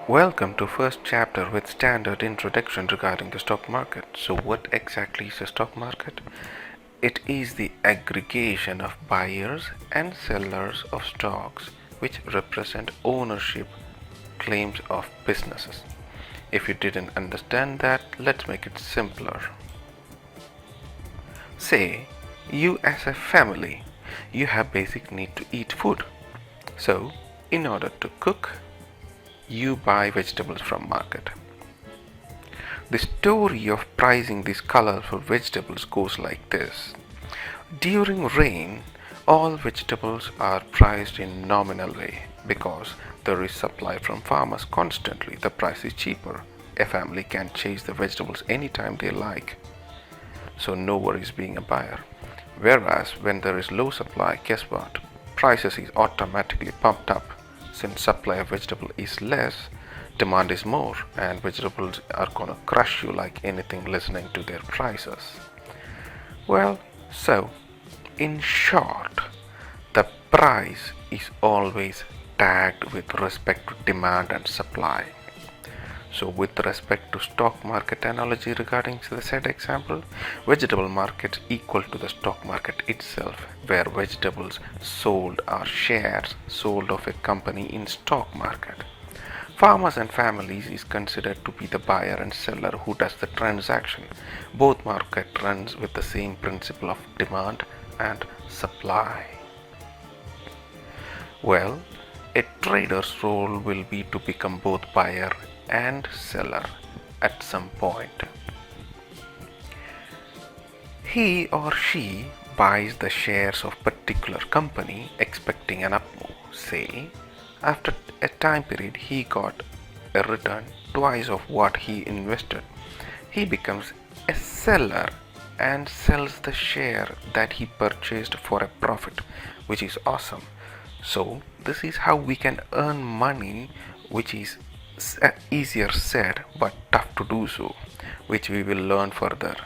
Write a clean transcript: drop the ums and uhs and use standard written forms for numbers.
Welcome to first chapter with standard introduction regarding the stock market. So what exactly is a stock market? It is the aggregation of buyers and sellers of stocks which represent ownership claims of businesses. If you didn't understand that, let's make it simpler. Say you as a family, you have basic need to eat food. So in order to cook, you buy vegetables from market. The story of pricing these colorful vegetables goes like this. During rain, all vegetables are priced in nominal way because there is supply from farmers constantly. The price is cheaper. A family can chase the vegetables anytime they like, so no worries being a buyer. Whereas when there is low supply, guess what? Prices is automatically pumped up. Since supply of vegetable is less, demand is more, and vegetables are gonna crush you like anything listening to their prices. Well, so in short, the price is always tagged with respect to demand and supply. So with respect to stock market analogy regarding the said example, vegetable market equal to the stock market itself, where vegetables sold are shares sold of a company in stock market. Farmers and families is considered to be the buyer and seller who does the transaction. Both market runs with the same principle of demand and supply. Well, a trader's role will be to become both buyer and seller at some point. He or she buys the shares of particular company expecting an up move. Say, after a time period he got a return twice of what he invested. He becomes a seller and sells the share that he purchased for a profit, which is awesome. So this is how we can earn money, which is easier said but tough to do so, which we will learn further.